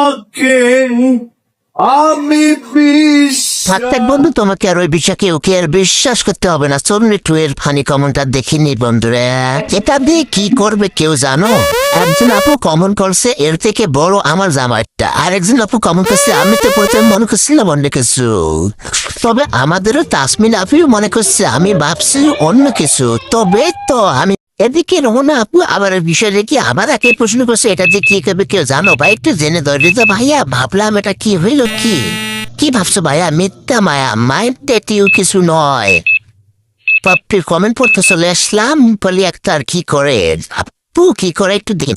তোমাকে আমি থাক বন্ধু, তোমাকে আর ওই বিষয়কে ওকে আর বিশ্বাস করতে হবে না। চলুন একটু এর ফানি কমেন্টটা দেখিনি বন্ধুরা। এটা দিয়ে কি করবে কেউ জানো? একজন আপু কমন করছে এর থেকে বড় আমার জামাইটা, আর একজন আপু কমন করছে আমি তো প্রথমে মনে করছিলাম অন্য কিছু, তবে আমাদেরও তাসমিন আপিও মনে করছে, আমি ভাবছি অন্য কিছু। তবে তো আমি এদিকে রমনা আপু আবার বিষয় রেখে আবার একে প্রশ্ন করছে, এটা যে কি করবে কেউ জানো? ভাই একটু জেনে ধরে তো ভাইয়া, ভাবলাম এটা কি হইল। কি কি ভাবছো ভাইয়া? মিথ্যা মায়া, মাইন্ড টেটিও কিছু নয়। পাপ্পির কমেন্ট পড়তে চলে আসলাম, বলি একটা আর কি করে আপু কি করে একটু দেখে